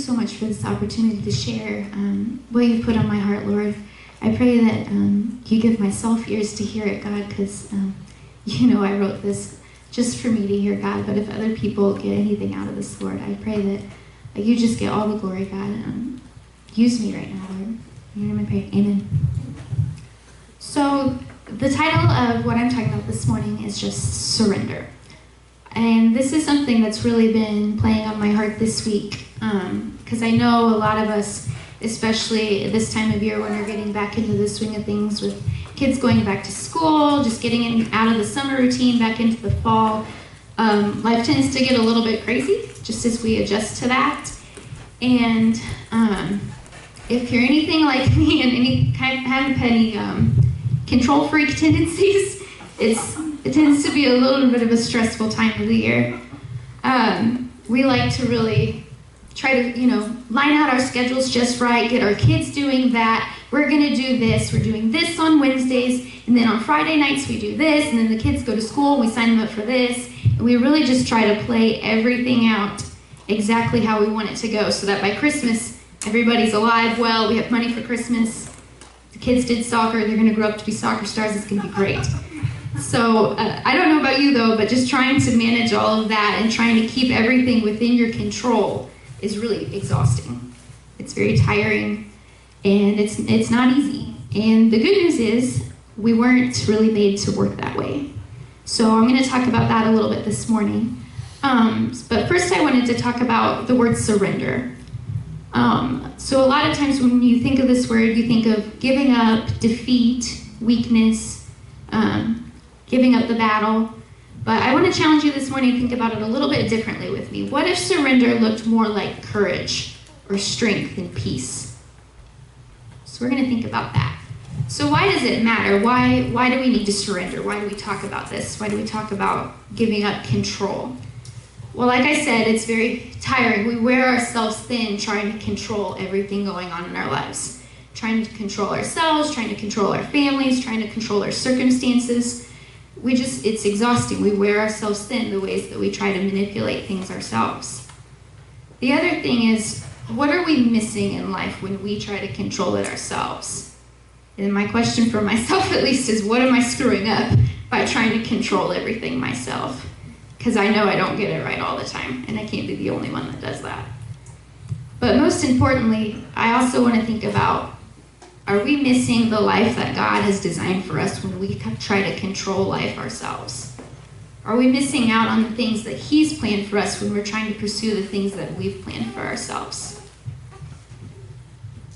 so much for this opportunity to share what you put on my heart, Lord. I pray that you give myself ears to hear it, God, because I wrote this just for me to hear, God. But if other people get anything out of this, Lord, I pray that you just get all the glory, God. Use me right now, Lord. In your name I pray. Amen. So the title of what I'm talking about this morning is just surrender. And this is something that's really been playing on my heart this week, because I know a lot of us, especially this time of year when we're getting back into the swing of things with kids going back to school, just getting out of the summer routine, back into the fall, life tends to get a little bit crazy just as we adjust to that. And if you're anything like me and have any control freak tendencies, it tends to be a little bit of a stressful time of the year. We like to really try to, line out our schedules just right, get our kids doing that. We're going to do this. We're doing this on Wednesdays, and then on Friday nights we do this, and then the kids go to school and we sign them up for this. And we really just try to play everything out exactly how we want it to go so that by Christmas, everybody's alive, well, we have money for Christmas. The kids did soccer. They're going to grow up to be soccer stars. It's going to be great. So I don't know about you, though, but just trying to manage all of that and trying to keep everything within your control is really exhausting. It's very tiring, and it's not easy. And the good news is we weren't really made to work that way. So I'm going to talk about that a little bit this morning. But first I wanted to talk about the word surrender. So a lot of times when you think of this word, you think of giving up, defeat, weakness, giving up the battle. But I want to challenge you this morning to think about it a little bit differently with me. What if surrender looked more like courage or strength and peace? So we're going to think about that. So why does it matter? Why do we need to surrender? Why do we talk about this? Why do we talk about giving up control? Well, like I said, it's very tiring. We wear ourselves thin trying to control everything going on in our lives. Trying to control ourselves, trying to control our families, trying to control our circumstances. It's exhausting. We wear ourselves thin the ways that we try to manipulate things ourselves. The other thing is, what are we missing in life when we try to control it ourselves? And my question for myself, at least, is what am I screwing up by trying to control everything myself? Because I know I don't get it right all the time, and I can't be the only one that does that. But most importantly, I also want to think about, are we missing the life that God has designed for us when we try to control life ourselves? Are we missing out on the things that He's planned for us when we're trying to pursue the things that we've planned for ourselves?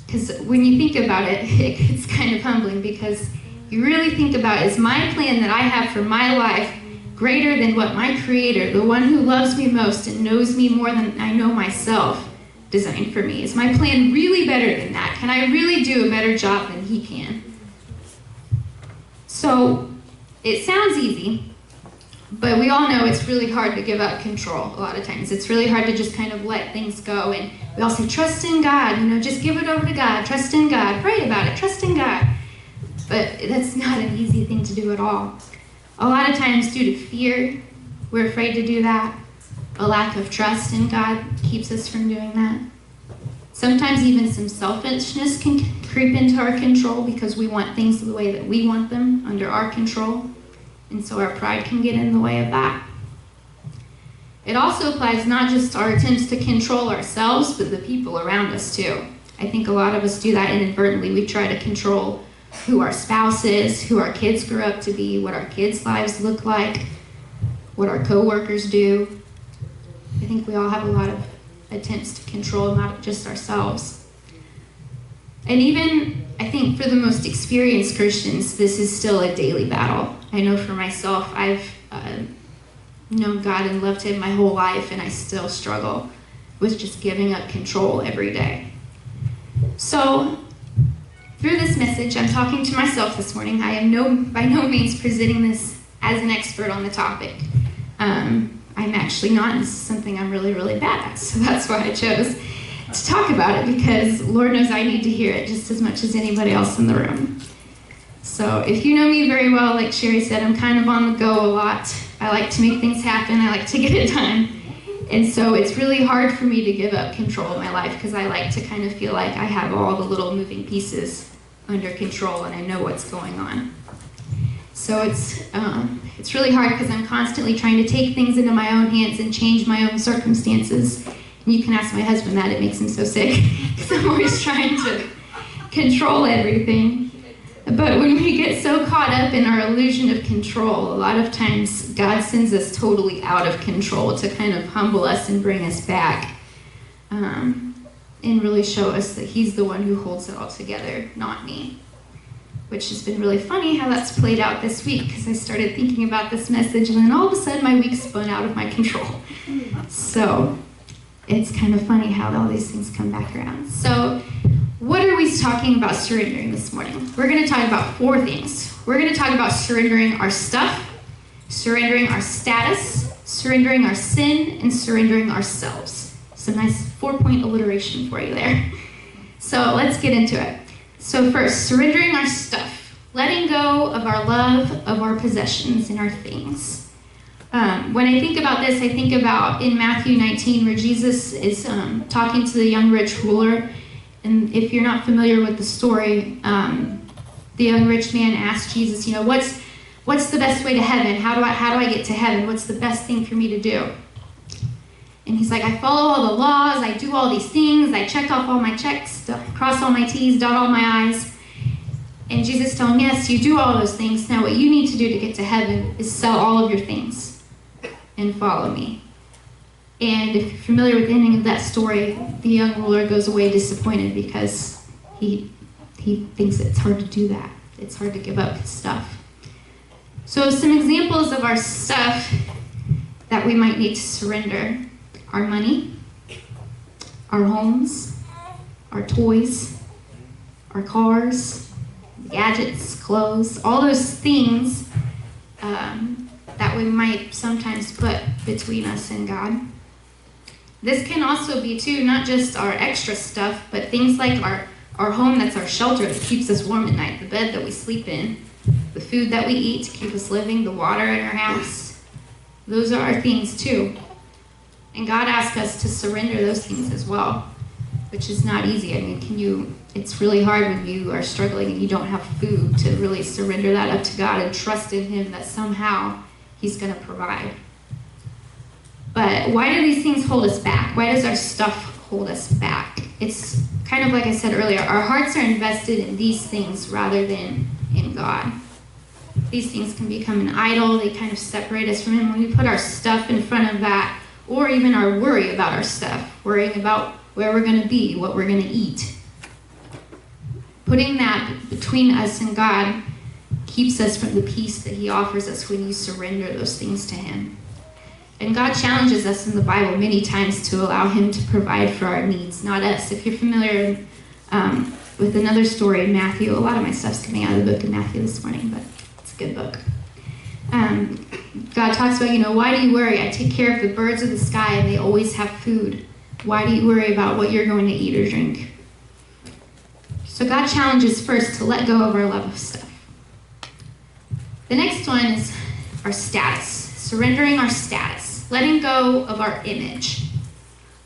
Because when you think about it, it's kind of humbling, because you really think about, is my plan that I have for my life greater than what my Creator, the one who loves me most and knows me more than I know myself, designed for me? Is my plan really better than that? Can I really do a better job than He can? So it sounds easy, but we all know it's really hard to give up control a lot of times. It's really hard to just kind of let things go. And we all say, trust in God, just give it over to God, trust in God, pray about it, trust in God. But that's not an easy thing to do at all. A lot of times due to fear, we're afraid to do that. A lack of trust in God keeps us from doing that. Sometimes even some selfishness can creep into our control because we want things the way that we want them, under our control. And so our pride can get in the way of that. It also applies not just to our attempts to control ourselves, but the people around us too. I think a lot of us do that inadvertently. We try to control who our spouse is, who our kids grow up to be, what our kids' lives look like, what our coworkers do. I think we all have a lot of attempts to control not just ourselves. And even, I think for the most experienced Christians, this is still a daily battle. I know for myself, I've known God and loved Him my whole life, and I still struggle with just giving up control every day. So, through this message, I'm talking to myself this morning. I am by no means presenting this as an expert on the topic. I'm actually not, and this is something I'm really, really bad at, so that's why I chose to talk about it, because Lord knows I need to hear it just as much as anybody else in the room. So if you know me very well, like Sherry said, I'm kind of on the go a lot. I like to make things happen. I like to get it done. And so it's really hard for me to give up control of my life because I like to kind of feel like I have all the little moving pieces under control and I know what's going on. So it's really hard because I'm constantly trying to take things into my own hands and change my own circumstances. And you can ask my husband that, it makes him so sick because I'm always trying to control everything. But when we get so caught up in our illusion of control, a lot of times God sends us totally out of control to kind of humble us and bring us back and really show us that he's the one who holds it all together, not me. Which has been really funny how that's played out this week because I started thinking about this message and then all of a sudden my week spun out of my control. So it's kind of funny how all these things come back around. So what are we talking about surrendering this morning? We're going to talk about 4 things. We're going to talk about surrendering our stuff, surrendering our status, surrendering our sin, and surrendering ourselves. Some nice 4-point alliteration for you there. So let's get into it. So first, surrendering our stuff, letting go of our love of our possessions and our things. When I think about this, I think about in Matthew 19 where Jesus is talking to the young rich ruler. And if you're not familiar with the story, the young rich man asked Jesus, you know, what's the best way to heaven? How do I get to heaven? What's the best thing for me to do? And he's like, I follow all the laws, I do all these things, I check off all my checks, cross all my T's, dot all my I's. And Jesus told him, yes, you do all those things. Now what you need to do to get to heaven is sell all of your things and follow me. And if you're familiar with the ending of that story, the young ruler goes away disappointed because he thinks it's hard to do that. It's hard to give up his stuff. So some examples of our stuff that we might need to surrender: our money, our homes, our toys, our cars, gadgets, clothes, all those things that we might sometimes put between us and God. This can also be, too, not just our extra stuff, but things like our home that's our shelter that keeps us warm at night, the bed that we sleep in, the food that we eat to keep us living, the water in our house. Those are our things, too. And God asks us to surrender those things as well, which is not easy. I mean, it's really hard when you are struggling and you don't have food to really surrender that up to God and trust in him that somehow he's going to provide. But why do these things hold us back? Why does our stuff hold us back? It's kind of like I said earlier, our hearts are invested in these things rather than in God. These things can become an idol. They kind of separate us from him. When we put our stuff in front of that, or even our worry about our stuff, worrying about where we're going to be, what we're going to eat, putting that between us and God keeps us from the peace that he offers us when you surrender those things to him. And God challenges us in the Bible many times to allow him to provide for our needs, not us. If you're familiar with another story in Matthew, a lot of my stuff's coming out of the book of Matthew this morning, but it's a good book. God talks about, why do you worry? I take care of the birds of the sky and they always have food. Why do you worry about what you're going to eat or drink? So God challenges first to let go of our love of stuff. The next one is our status, surrendering our status, letting go of our image.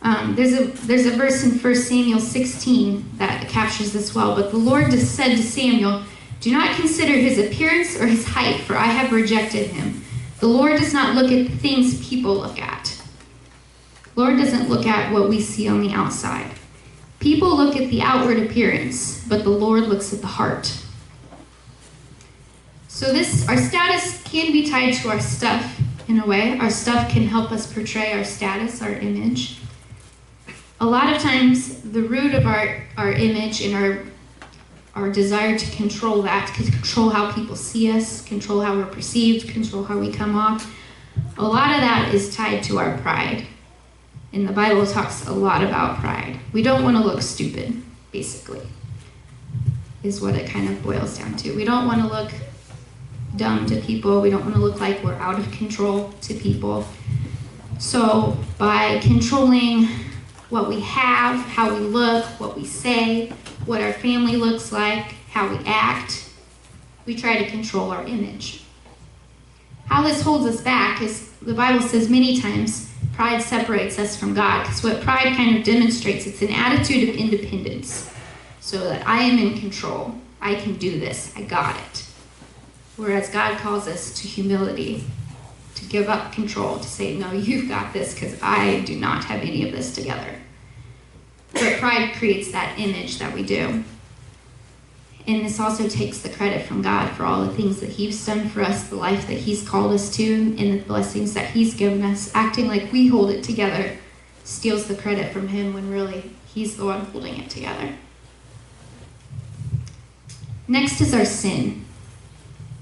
There's a verse in 1 Samuel 16 that captures this well. But the Lord said to Samuel, "Do not consider his appearance or his height, for I have rejected him. The Lord does not look at the things people look at." The Lord doesn't look at what we see on the outside. People look at the outward appearance, but the Lord looks at the heart. So our status can be tied to our stuff in a way. Our stuff can help us portray our status, our image. A lot of times, the root of our image and our desire to control that, to control how people see us, control how we're perceived, control how we come off, a lot of that is tied to our pride. And the Bible talks a lot about pride. We don't want to look stupid, basically, is what it kind of boils down to. We don't want to look dumb to people. We don't want to look like we're out of control to people. So by controlling what we have, how we look, what we say, what our family looks like, how we act, we try to control our image. How this holds us back is the Bible says many times Pride separates us from God, because what pride kind of demonstrates, it's an attitude of independence. So that I am in control. I can do this. I got it. Whereas God calls us to humility, to give up control, to say, no, you've got this, because I do not have any of this together. But pride creates that image that we do. And this also takes the credit from God for all the things that he's done for us, the life that he's called us to, and the blessings that he's given us. Acting like we hold it together steals the credit from him when really he's the one holding it together. Next is our sin.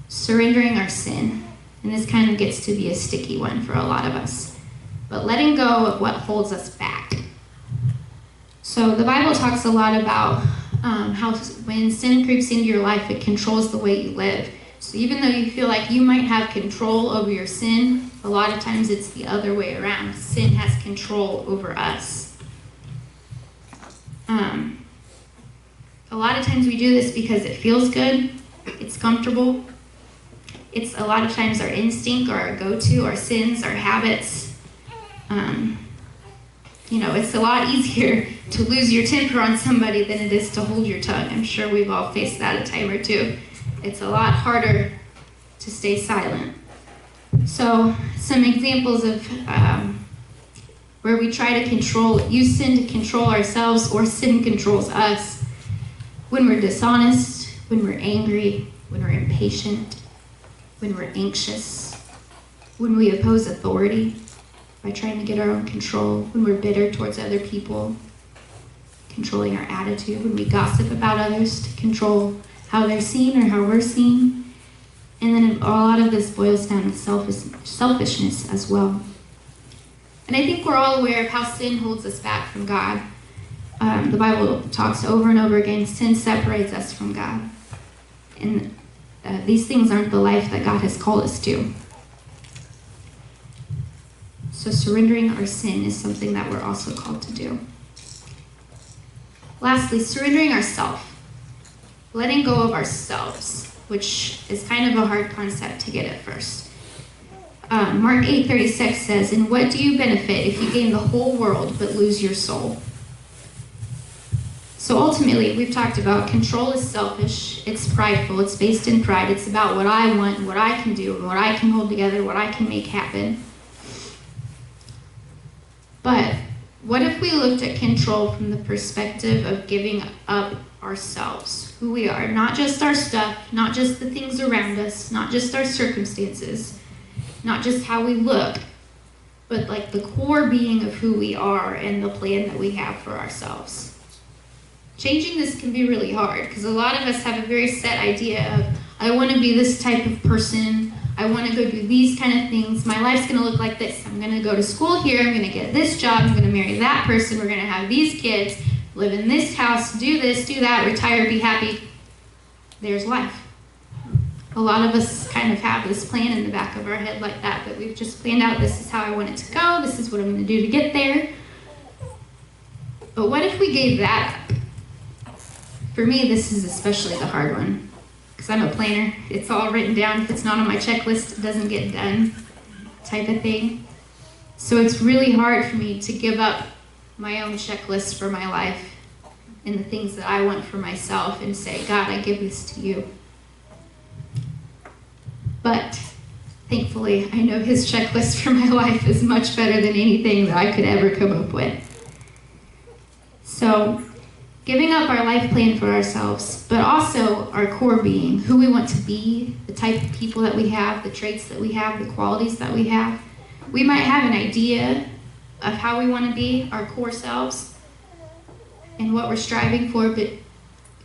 Surrendering our sin. And this kind of gets to be a sticky one for a lot of us. But letting go of what holds us back. So the Bible talks a lot about how when sin creeps into your life, it controls the way you live. So even though you feel like you might have control over your sin, a lot of times it's the other way around. Sin has control over us. A lot of times we do this because it feels good, it's comfortable. It's a lot of times our instinct or our go-to, our sins, our habits. It's a lot easier to lose your temper on somebody than it is to hold your tongue. I'm sure we've all faced that a time or two. It's a lot harder to stay silent. So some examples of where we try to use sin to control ourselves, or sin controls us. When we're dishonest, when we're angry, when we're impatient, when we're anxious, when we oppose authority by trying to get our own control, when we're bitter towards other people, controlling our attitude, when we gossip about others to control how they're seen or how we're seen. And then a lot of this boils down to selfishness as well. And I think we're all aware of how sin holds us back from God. The Bible talks over and over again, sin separates us from God. And these things aren't the life that God has called us to. So surrendering our sin is something that we're also called to do. Lastly, surrendering ourselves. Letting go of ourselves, which is kind of a hard concept to get at first. Mark 8:36 says, "And what do you benefit if you gain the whole world but lose your soul?" So ultimately, we've talked about control is selfish, it's prideful, it's based in pride, it's about what I want and what I can do and what I can hold together, what I can make happen. But what if we looked at control from the perspective of giving up ourselves, who we are, not just our stuff, not just the things around us, not just our circumstances, not just how we look, but like the core being of who we are and the plan that we have for ourselves. Changing this can be really hard because a lot of us have a very set idea of, I want to be this type of person, I want to go do these kind of things, my life's going to look like this, I'm going to go to school here, I'm going to get this job, I'm going to marry that person, we're going to have these kids, live in this house, do this, do that, retire, be happy. There's life. A lot of us kind of have this plan in the back of our head like that we've just planned out, this is how I want it to go, this is what I'm going to do to get there. But what if we gave that up? For me, this is especially the hard one, because I'm a planner. It's all written down. If it's not on my checklist, it doesn't get done, type of thing. So it's really hard for me to give up my own checklist for my life and the things that I want for myself and say, God, I give this to you. But thankfully, I know his checklist for my life is much better than anything that I could ever come up with. So giving up our life plan for ourselves, but also our core being, who we want to be, the type of people that we have, the traits that we have, the qualities that we have. We might have an idea of how we want to be, our core selves, and what we're striving for, but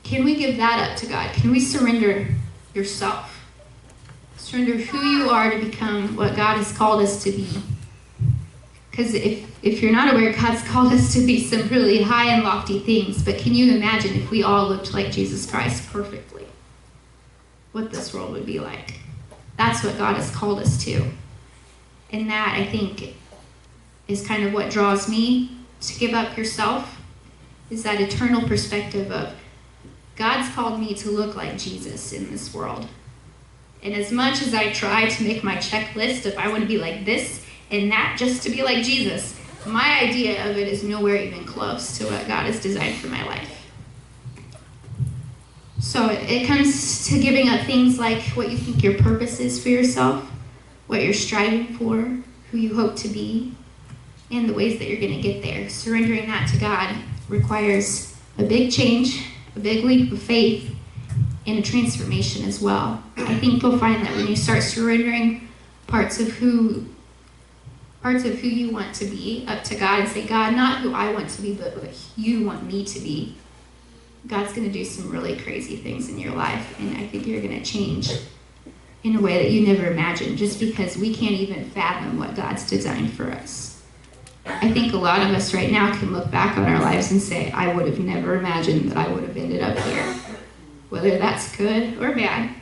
can we give that up to God? Can we surrender yourself? Surrender who you are to become what God has called us to be. Because if you're not aware, God's called us to be some really high and lofty things, but can you imagine if we all looked like Jesus Christ perfectly? What this world would be like. That's what God has called us to. And that, I think, is kind of what draws me to give up yourself, is that eternal perspective of God's called me to look like Jesus in this world. And as much as I try to make my checklist of I want to be like this, and that just to be like Jesus, my idea of it is nowhere even close to what God has designed for my life. So it comes to giving up things like what you think your purpose is for yourself, what you're striving for, who you hope to be, and the ways that you're going to get there. Surrendering that to God requires a big change, a big leap of faith, and a transformation as well. I think you'll find that when you start surrendering parts of who you want to be up to God and say, God, not who I want to be, but what you want me to be, God's going to do some really crazy things in your life, and I think you're going to change in a way that you never imagined, just because we can't even fathom what God's designed for us. I think a lot of us right now can look back on our lives and say, I would have never imagined that I would have ended up here, whether that's good or bad.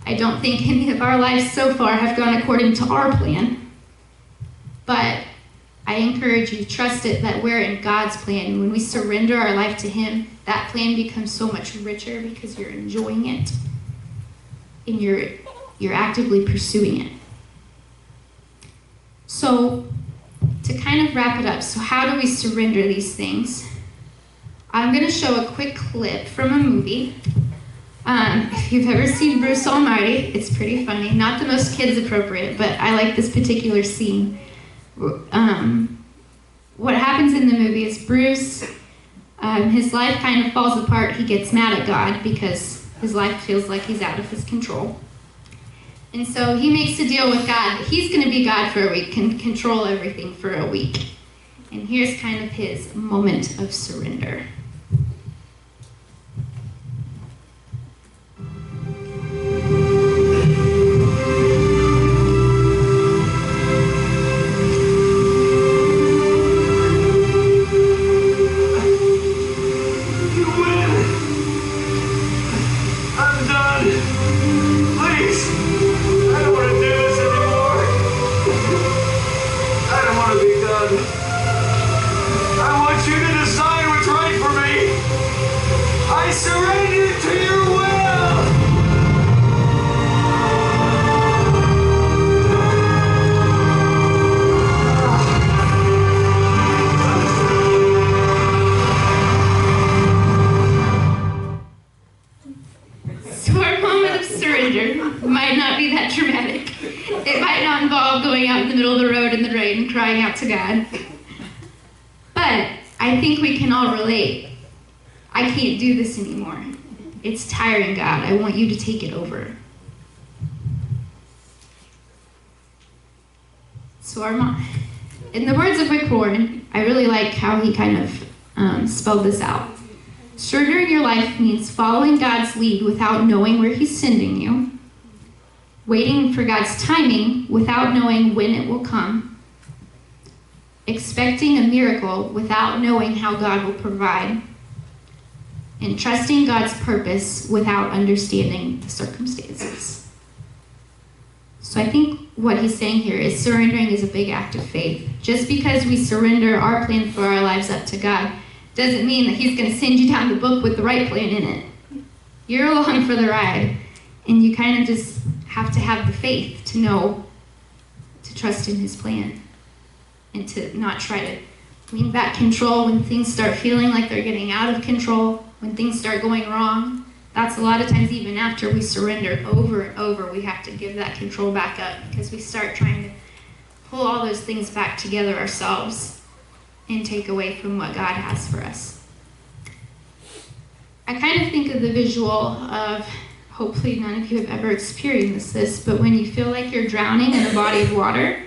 I don't think any of our lives so far have gone according to our plan, but I encourage you, trust it that we're in God's plan. When we surrender our life to Him, that plan becomes so much richer because you're enjoying it and you're actively pursuing it. So to kind of wrap it up, so how do we surrender these things? I'm going to show a quick clip from a movie. If you've ever seen Bruce Almighty, it's pretty funny. Not the most kids appropriate, but I like this particular scene. What happens in the movie is Bruce, his life kind of falls apart. He gets mad at God because his life feels like he's out of his control. And so he makes a deal with God that he's going to be God for a week, can control everything for a week. And here's kind of his moment of surrender. Crying out to God. But I think we can all relate. I can't do this anymore. It's tiring, God. I want you to take it over. So in the words of Rick Warren, I really like how he kind of spelled this out. Surrendering your life means following God's lead without knowing where He's sending you, waiting for God's timing without knowing when it will come, expecting a miracle without knowing how God will provide, and trusting God's purpose without understanding the circumstances. So I think what he's saying here is surrendering is a big act of faith. Just because we surrender our plan for our lives up to God doesn't mean that He's going to send you down the book with the right plan in it. You're along for the ride, and you kind of just have to have the faith to know, to trust in His plan, and to not try to lean back control when things start feeling like they're getting out of control, when things start going wrong. That's a lot of times even after we surrender over and over, we have to give that control back up because we start trying to pull all those things back together ourselves and take away from what God has for us. I kind of think of the visual of, hopefully none of you have ever experienced this, but when you feel like you're drowning in a body of water,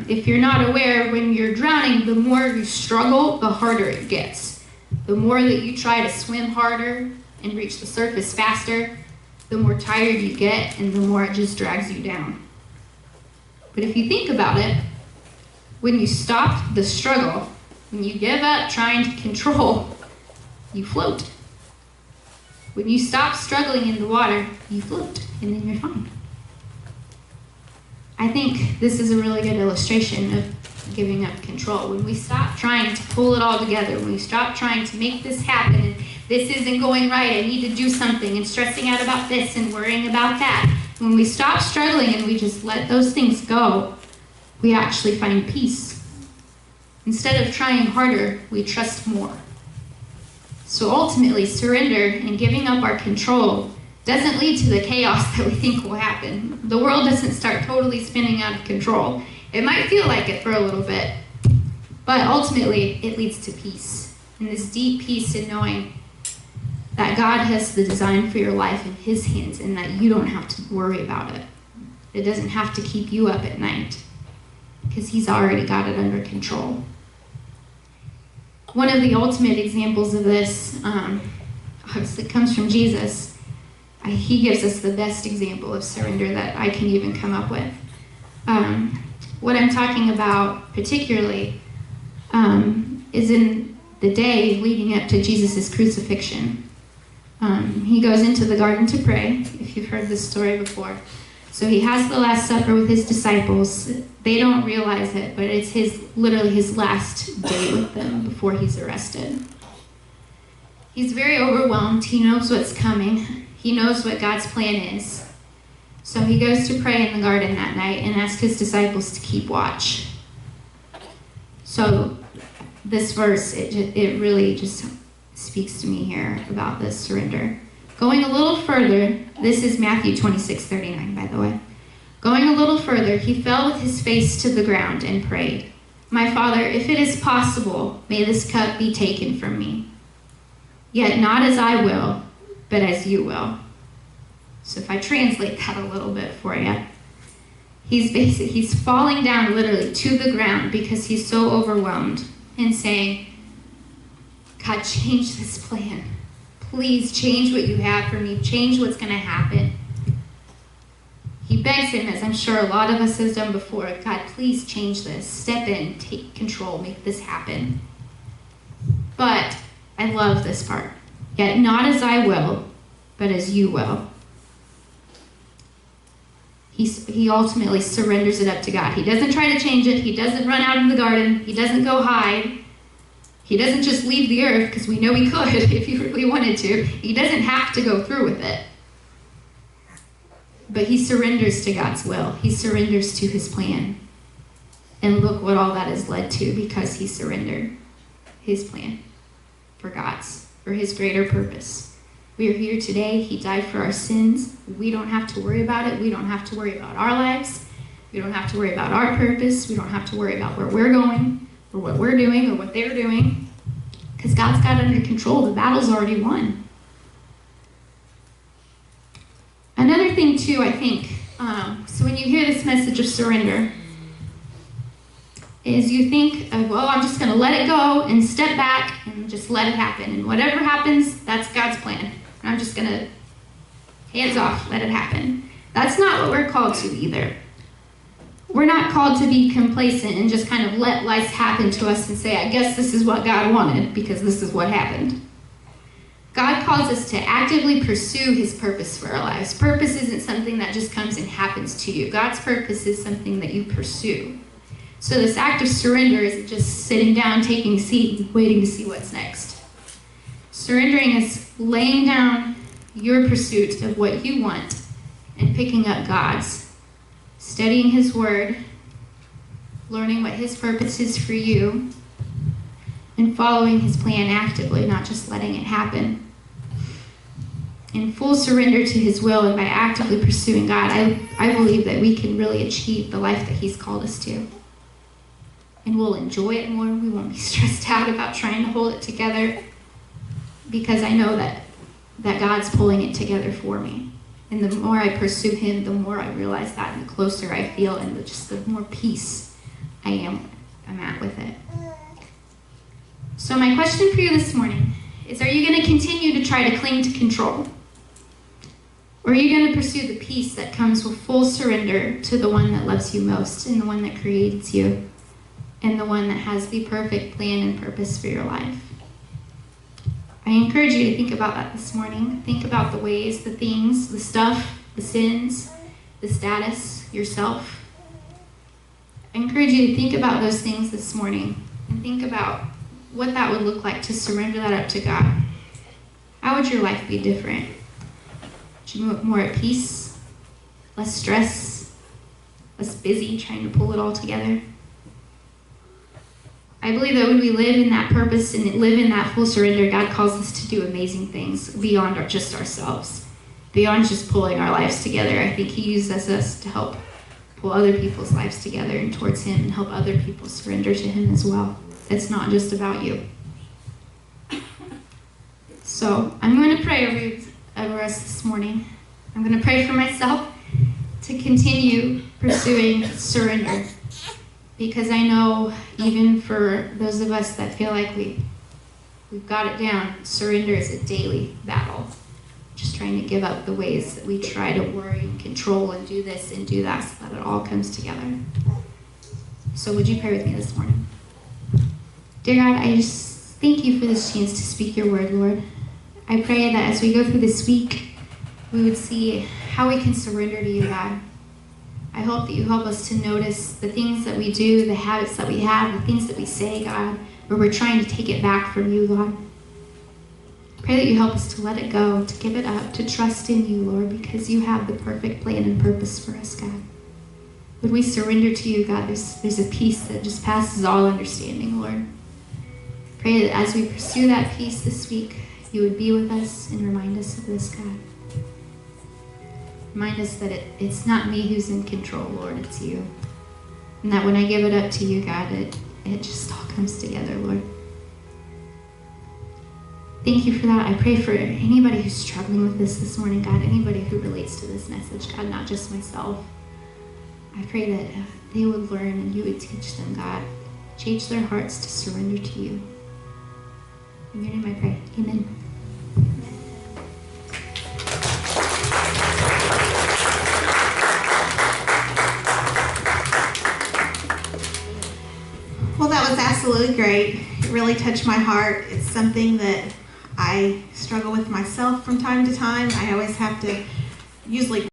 if you're not aware, when you're drowning, the more you struggle, the harder it gets. The more that you try to swim harder and reach the surface faster, the more tired you get and the more it just drags you down. But if you think about it, when you stop the struggle, when you give up trying to control, you float. When you stop struggling in the water, you float, and then you're fine. I think this is a really good illustration of giving up control. When we stop trying to pull it all together, when we stop trying to make this happen, and this isn't going right, I need to do something, and stressing out about this and worrying about that, when we stop struggling and we just let those things go, we actually find peace. Instead of trying harder, we trust more. So ultimately, surrender and giving up our control doesn't lead to the chaos that we think will happen. The world doesn't start totally spinning out of control. It might feel like it for a little bit, but ultimately it leads to peace. And this deep peace in knowing that God has the design for your life in his hands and that you don't have to worry about it. It doesn't have to keep you up at night because he's already got it under control. One of the ultimate examples of this obviously comes from Jesus. He gives us the best example of surrender that I can even come up with. What I'm talking about particularly is in the day leading up to Jesus' crucifixion. He goes into the garden to pray, if you've heard this story before. So he has the Last Supper with his disciples. They don't realize it, but it's literally his last day with them before he's arrested. He's very overwhelmed. He knows what's coming. He knows what God's plan is. So he goes to pray in the garden that night and asks his disciples to keep watch. So this verse, it really just speaks to me here about this surrender. Going a little further, this is Matthew 26:39, by the way. Going a little further, he fell with his face to the ground and prayed, "My Father, if it is possible, may this cup be taken from me. Yet not as I will, but as you will." So if I translate that a little bit for you, he's falling down literally to the ground because he's so overwhelmed and saying, "God, change this plan. Please change what you have for me. Change what's going to happen." He begs him, as I'm sure a lot of us have done before, "God, please change this. Step in, take control, make this happen." But I love this part. "Yet not as I will, but as you will." He ultimately surrenders it up to God. He doesn't try to change it. He doesn't run out of the garden. He doesn't go hide. He doesn't just leave the earth, because we know he could if he really wanted to. He doesn't have to go through with it. But he surrenders to God's will. He surrenders to his plan. And look what all that has led to because he surrendered his plan for his greater purpose. We are here today. He died for our sins. We don't have to worry about it. We don't have to worry about our lives. We don't have to worry about our purpose. We don't have to worry about where we're going or what we're doing or what they're doing, because God's got it under control. The battle's already won. Another thing too, I think, so when you hear this message of surrender, is you think, well, I'm just going to let it go and step back and just let it happen. And whatever happens, that's God's plan. And I'm just going to, hands off, let it happen. That's not what we're called to either. We're not called to be complacent and just kind of let life happen to us and say, I guess this is what God wanted because this is what happened. God calls us to actively pursue his purpose for our lives. Purpose isn't something that just comes and happens to you. God's purpose is something that you pursue. So this act of surrender isn't just sitting down, taking a seat, and waiting to see what's next. Surrendering is laying down your pursuit of what you want and picking up God's. Studying his word, learning what his purpose is for you, and following his plan actively, not just letting it happen. In full surrender to his will and by actively pursuing God, I believe that we can really achieve the life that he's called us to. And we'll enjoy it more. We won't be stressed out about trying to hold it together, because I know that God's pulling it together for me. And the more I pursue him, the more I realize that, and the closer I feel, and the more peace I'm at with it. So my question for you this morning is, are you going to continue to try to cling to control? Or are you going to pursue the peace that comes with full surrender to the one that loves you most, and the one that creates you, and the one that has the perfect plan and purpose for your life? I encourage you to think about that this morning. Think about the ways, the things, the stuff, the sins, the status, yourself. I encourage you to think about those things this morning and think about what that would look like to surrender that up to God. How would your life be different? Would you be more at peace, less stress, us busy trying to pull it all together. I believe that when we live in that purpose and live in that full surrender, God calls us to do amazing things beyond just ourselves, beyond just pulling our lives together. I think He uses us to help pull other people's lives together and towards Him and help other people surrender to Him as well. It's not just about you. So I'm going to pray over us this morning. I'm going to pray for myself to continue pursuing surrender, because I know even for those of us that feel like we've got it down, surrender is a daily battle. Just trying to give up the ways that we try to worry and control and do this and do that so that it all comes together. So would you pray with me this morning? Dear God, I just thank you for this chance to speak your word, Lord. I pray that as we go through this week, we would see how we can surrender to you, God. I hope that you help us to notice the things that we do, the habits that we have, the things that we say, God, where we're trying to take it back from you, God. Pray that you help us to let it go, to give it up, to trust in you, Lord, because you have the perfect plan and purpose for us, God. Would we surrender to you, God? There's a peace that just passes all understanding, Lord. Pray that as we pursue that peace this week, you would be with us and remind us of this, God. Remind us that it's not me who's in control, Lord, it's you. And that when I give it up to you, God, it just all comes together, Lord. Thank you for that. I pray for anybody who's struggling with this morning, God, anybody who relates to this message, God, not just myself. I pray that they would learn and you would teach them, God. Change their hearts to surrender to you. In your name I pray. Amen. Well, that was absolutely great. It really touched my heart. It's something that I struggle with myself from time to time. I always have to usually